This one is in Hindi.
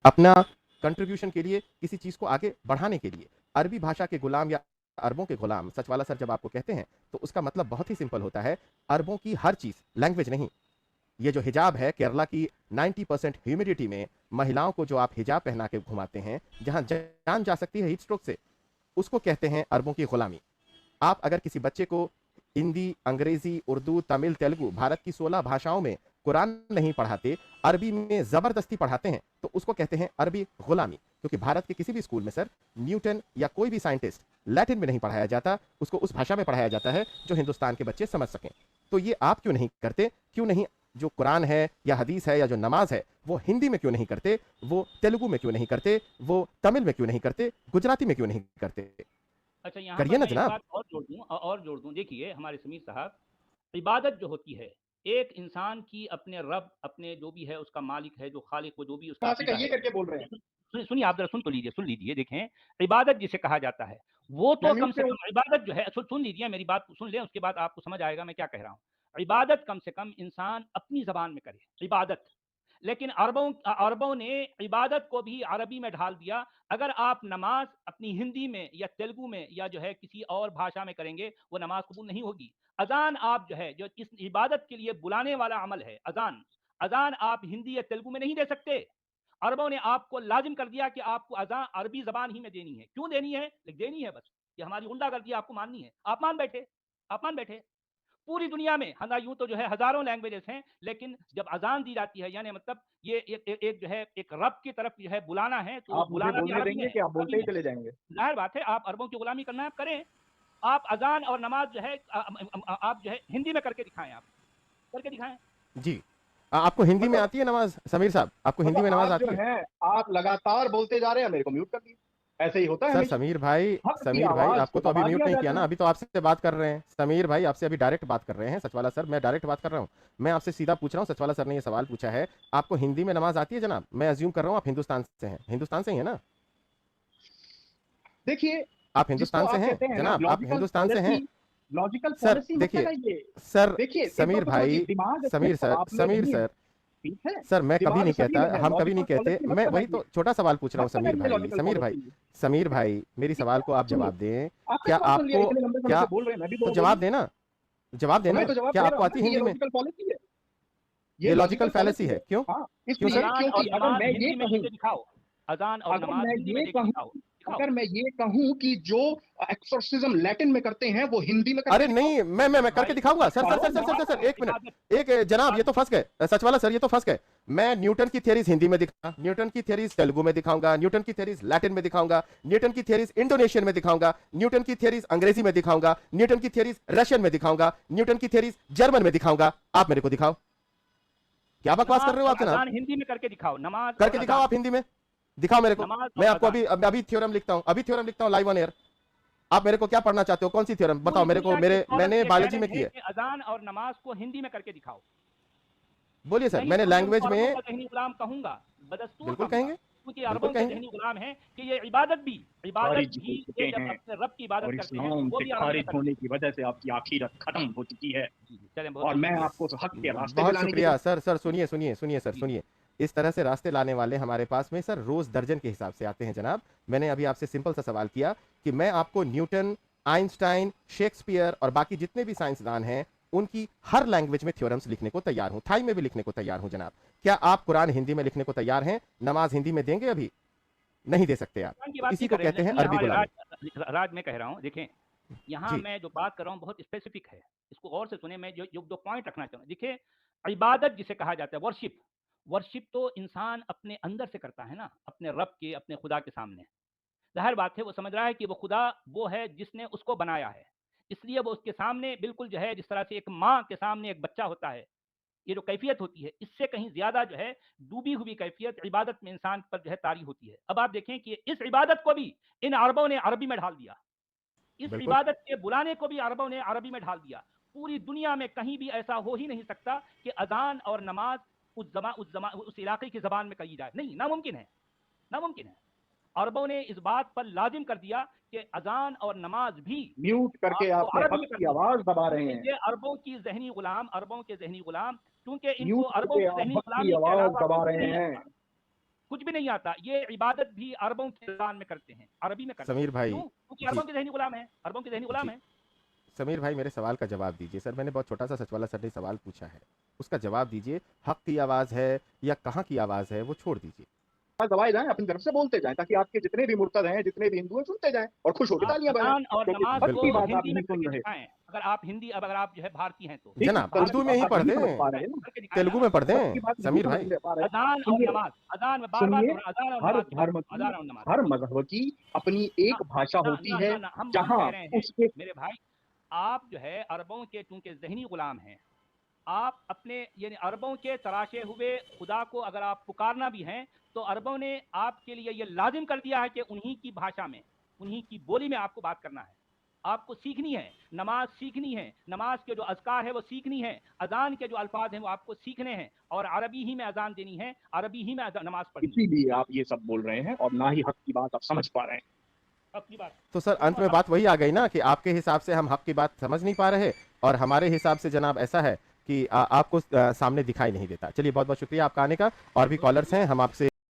अपना कंट्रीब्यूशन के लिए, किसी चीज को आगे बढ़ाने के लिए। अरबी भाषा के गुलाम या अरबों के गुलाम सचवाला सर जब आपको कहते हैं तो उसका मतलब बहुत ही सिंपल होता है। अरबों की हर चीज, लैंग्वेज नहीं, ये जो हिजाब है, केरला की 90% ह्यूमिडिटी में महिलाओं को जो आप हिजाब पहना के घुमाते हैं, जहां जान जा सकती है हीट स्ट्रोक से, उसको कहते हैं अरबों की गुलामी। आप अगर किसी बच्चे को हिंदी, अंग्रेजी, उर्दू, तमिल, तेलुगु, भारत की 16 भाषाओं में कुरान नहीं पढ़ाते, अरबी में जबरदस्ती पढ़ाते हैं, तो उसको कहते हैं अरबी गुलामी। क्योंकि भारत के किसी भी स्कूल में सर न्यूटन या कोई भी साइंटिस्ट लैटिन में नहीं पढ़ाया जाता, उसको उस भाषा में पढ़ाया जाता है जो हिंदुस्तान के बच्चे समझ सकें। तो ये आप क्यों नहीं करते? क्यों नहीं जो कुरान है या हदीस है या जो नमाज है वो हिंदी में क्यों नहीं करते? वो तेलुगु में क्यों नहीं करते? वो तमिल में क्यों नहीं करते? गुजराती में क्यों नहीं करते? अच्छा, यहाँ करिए पर ना मैं एक जनाब। बात और जोड़ दूँ। देखिए हमारे समीर साहब, इबादत जो होती है, एक इंसान की अपने रब, अपने जो भी है उसका मालिक है, जो खालिक, वो जो भी उसका कहाँ से अकीदा कहिए है। करके बोल रहे हैं? सुनिए, आप जरा सुन लीजिए। देखें, इबादत जिसे कहा जाता है, वो तो मैं कम म्यूट से पे हूँ। कम इबादत जो है, सुन लीजिए, मेरी बात सुन लें, उसके बाद आपको समझ आएगा मैं क्या कह रहा हूँ। इबादत कम से कम इंसान अपनी ज़बान में करे, इबादत। लेकिन अरबों ने इबादत को भी अरबी में ढाल दिया। अगर आप नमाज अपनी हिंदी में या तेलुगु में या जो है किसी और भाषा में करेंगे, वो नमाज कबूल नहीं होगी। अजान आप जो है, जो इस इबादत के लिए बुलाने वाला अमल है, अजान, अजान आप हिंदी या तेलुगु में नहीं दे सकते। अरबों ने आपको लाजिम कर दिया कि आपको अजान अरबी जबान ही में देनी है। क्यों देनी है? देनी है बस, ये हमारी गुंडागर्दी आपको माननी है। आप मान बैठे। पूरी दुनिया में यूं तो जो है हजारों लैंग्वेजेस हैं, लेकिन जब अजान दी जाती है, यानी मतलब ये एक जो है एक रब की तरफ जो है बुलाना है, तो वो आप मुझे बुलाना भी बोलने अरबी में देंगे है, कि आप अरबी बोलते ही में। चले जाएंगे? जाहिर बात है, आप अरबों की गुलामी करना है, आप करें। आप अजान और नमाज जो है आप जो है हिंदी में करके दिखाएं, आप करके दिखाएं। जी। आपको हिंदी में मतलब आती है नमाज समीर साहब? आपको हिंदी में नमाज आप जो आती है? हैं, आप लगातार बोलते जा रहे हैं, मेरे को म्यूट कर दिए। ऐसे ही होता है सर हमेशा। हक की समीर भाई आवाज को आपको तो अभी दबा म्यूट दिया नहीं किया जाता ना, है। अभी तो आपसे बात कर रहे हैं। समीर भाई आपसे अभी डायरेक्ट बात कर रहे हैं। सचवाला सर, मैं डायरेक्ट बात कर रहा हूँ। मैं आपसे सीधा पूछ रहा हूँ, सचवाला सर ने ये सवाल पूछा है, आपको हिंदी में नमाज आती है जनाब? मैं अज्यूम कर रहा हूँ आप हिंदुस्तान से हैं, हिंदुस्तान से ही है ना? देखिए, आप जिसको हिंदुस्तान से आप हैं कहते हैं ना जनाब? आप लॉजिकल हिंदुस्तान से हैं? फॉलेसी, लॉजिकल सर फॉलेसी मतलब देखिए, है ये। सर देखिए, एक समीर बात तो समझिए, भाई, दिमाग समीर सर, आप में समीर नहीं है, सर, ठीक है? सर मैं कभी दिमाग नहीं सभी कहता, में है, हम कभी नहीं लॉजिकल कहते, फॉलेसी मत मैं वही बनाइए, तो छोटा सवाल पूछ रहा हूँ मत समीर बनाइए भाई। लॉजिकल फॉलेसी। समीर भाई मेरी ठीक सवाल है, को आप सुनिए, जवाब दें। आपने क्या कौन सुन लिया? आपको, इतने लंबे समय क्या, से बोल रहे हैं, मैं भी तो तो जवाब बोलूं। देना, जवाब तो मैं देना, तो जवाब क्या दे रहा आपको हूँ ना आती है कि ये हिंदी में? लॉजिकल फॉलेसी है, ये ये लॉजिकल लॉजिकल फैलेसी फॉलेसी है। है, क्यों? हाँ, क्यों इसलिए सर? अजान और क्योंकि नमाज हिंदी में करके दिखाओ, अजान और नमाज हिंदी में कहूं दिखाओ, दिखाओ। अगर मैं ये कहूं कि जो एक्सोर्सिज्म लैटिन में करते हैं वो हिंदी में अरे करके दिखाओ। नहीं, मैं करके भाई दिखाऊंगा सर। सर दिखाओ सर सर सर ना। सर सर एक मिनट, इबादत, एक जनाब ये तो फंस गए सचवाला सर, ये तो फंस गए। मैं न्यूटन की थियरीज हिंदी में दिखा, न्यूटन की थियरीज तेलुगु में दिखाऊंगा, न्यूटन की थियरीज लैटिन में दिखाऊंगा, न्यूटन की थियरीज इंडोनेशियन में दिखाऊंगा, न्यूटन की थियरीज अंग्रेजी में दिखाऊंगा, न्यूटन की थियरीज रशियन में दिखाऊंगा, न्यूटन की थियरीज जर्मन में दिखाऊंगा। आप मेरे को दिखाओ, क्या बकवास कर नमाज रहे हो और आप जनाब? अजान हिंदी में करके दिखाओ, नमाज और करके दिखाओ अजान, आप हिंदी में, दिखाओ मेरे को। नमाज मैं और आपको अजान। अभी थ्योरम लिखता हूं, अभी थ्योरम लिखता हूं लाइव ऑन एयर। आप मेरे को क्या पढ़ना चाहते हो? कौन सी थ्योरम बताओ पूरी मेरे को, दुनिया के मेरे स्कॉलर्स मैंने ये बायोलॉजी में चैलेंज की है है। कि अजान और नमाज को हिंदी में करके दिखाओ। बोलिए सर, नहीं मैंने तो मैं लैंग्वेज उनको अरबों में, का ज़हनी गुलाम कहूँगा, बदस्तूर बिल्कुल कहूँगा, कहेंगे, क्योंकि बिल्कुल अरबों के कहेंगे। ज़हनी गुलाम हैं कि ये इबादत खारिज हो भी चुके ये जब हैं अपने रब की इबादत और करते हैं, इस्लाम वो से भी अरबी में खारिज करते होने हैं। की वजह से आपकी आखिरत खत्म हो चुकी है जी, जी, चलें, बहुत और बहुत मैं शुक्रिया। आपको हक के रास्ते पे बहुत लाने की शुक्रिया कोशिश। सर। सर सुनिए सुनिए सुनिए सर, जी, सुनिए। इस तरह से रास्ते लाने वाले हमारे पास में सर रोज दर्जन के हिसाब से आते हैं जनाब। मैंने अभी आपसे सिंपल सा सवाल किया कि मैं आपको न्यूटन, आइंस्टाइन, शेक्सपियर और बाकी जितने भी साइंसदान हैं उनकी हर लैंग्वेज में थ्योरम्स लिखने को तैयार हूं, थाई में भी लिखने को तैयार हूं जनाब। क्या आप कुरान हिंदी में लिखने को तैयार हैं? नमाज हिंदी में देंगे? अभी नहीं दे सकते आप, कुरान की तो बात इसी नहीं को कर रहे कहते हैं, हैं सुनिए अरबी हमारे गुलामी। राज में कह रहा हूँ, देखें, यहाँ जी मैं जो बात कर रहा हूँ बहुत स्पेसिफिक है, इसको गौर से सुने। मैं जो दो पॉइंट रखना चाहूँ, देखिए, इबादत जिसे कहा जाता है, वर्शिप, वर्शिप तो इंसान अपने अंदर से करता है ना, अपने रब के, अपने खुदा के सामने। ज़ाहिर बात है वो समझ रहा है कि वो खुदा वो है जिसने उसको बनाया है, इसलिए वो उसके सामने बिल्कुल जो है जिस तरह से एक माँ के सामने एक बच्चा होता है, ये जो कैफियत होती है, इससे कहीं ज़्यादा जो है डूबी हुई कैफियत इबादत में इंसान पर जो है तारी होती है। अब आप देखें कि इस इबादत को भी इन अरबों ने अरबी में ढाल दिया, इस बिल्कुल। इबादत के बुलाने को भी अरबों ने अरबी में ढाल दिया। पूरी दुनिया में कहीं भी ऐसा हो ही नहीं सकता कि अजान और नमाज उस इलाके की ज़बान में कही जाए, नहीं, नामुमकिन है, नामुमकिन है। अरबों ने इस बात पर लाजिम कर दिया कि अजान और नमाज भी म्यूट करके आपको आपने अरबी हक में की करनी है, आवाज दबा रहे क्योंकि हैं। ये अरबों की ज़हनी गुलाम, अरबों के ज़हनी गुलाम, क्योंकि इनको म्यूट अरबों करके की आप ज़हनी हक की गुलामी के आवाज अलावा दबा कुछ भी रहे नहीं हैं। आता, कुछ भी नहीं आता। ये इबादत भी अरबों की ज़बान में करते हैं, अरबी में करते हैं। समीर भाई क्यों? क्योंकि जी अरबों के ज़हनी गुलाम हैं, अरबों के ज़हनी गुलाम जी हैं। समीर भाई मेरे सवाल का जवाब दीजिए सर। मैंने बहुत छोटा सा सचवाला सर ने सवाल पूछा है, उसका जवाब दीजिए। हक की आवाज़ है या कहाँ की आवाज़ है वो छोड़ दीजिए। गवाए जाएं, अपनी तरफ से बोलते जाएं, ताकि आपके जितने भी मुर्तद हैं, जितने भी हिंदू हैं, सुनते जाएं और खुश होकर आप तालियां बजाएं, अज़ान और क्योंकि नमाज़ हक को की बिल्कुल बात आप हिंदी में नहीं सुन करके रहे। दिखाएँ। अगर आप जो है भारतीय हैं तो। ठीक है, जनाब तो उर्दू में ही आप पढ़ नहीं समझ दें, पा रहे हैं ना, करके दिखाएँ तेलुगु ना। में पढ़ हक की दें बात नहीं समीर भाई। समझ पा रहे हैं। अज़ान और सुनिए, नमाज़, अज़ान में बार-बार सुनिए, दोहरा अज़ान और हर नमाज़ की बात धर्म करो, की, अज़ान और नमाज़। हर मजहब की अपनी ना एक भाषा ना होती ना है, ना ना हम जहां कह रहे हैं उसके मेरे भाई, आप जो है अरबों के चूँकि ज़हनी गुलाम हैं, आप अपने यानी अरबों के तराशे हुए खुदा को अगर आप पुकारना भी हैं, तो अरबों ने आपके लिए ये लाज़िम कर दिया है कि उन्हीं की भाषा में, उन्हीं की बोली में आपको बात करना है। आपको सीखनी है, नमाज़ सीखनी है, नमाज़ के जो अज़कार है वो सीखनी है, अज़ान के जो अल्फ़ाज़ हैं वो आपको सीखने हैं और अरबी ही में अज़ान देनी है, अरबी ही में नमाज़ पढ़नी है। इसीलिए आप ये सब बोल रहे हैं, और ना ही हक की बात आप समझ पा रहे हैं। अपनी बात तो सर क्यों अंत में बात वही आ गई ना कि आपके हिसाब से हम हक की बात समझ नहीं पा रहे, और हमारे हिसाब से जनाब ऐसा है कि आपको सामने दिखाई नहीं देता। चलिए बहुत बहुत शुक्रिया आपका आने का। और भी कॉलर्स हैं, हम आपसे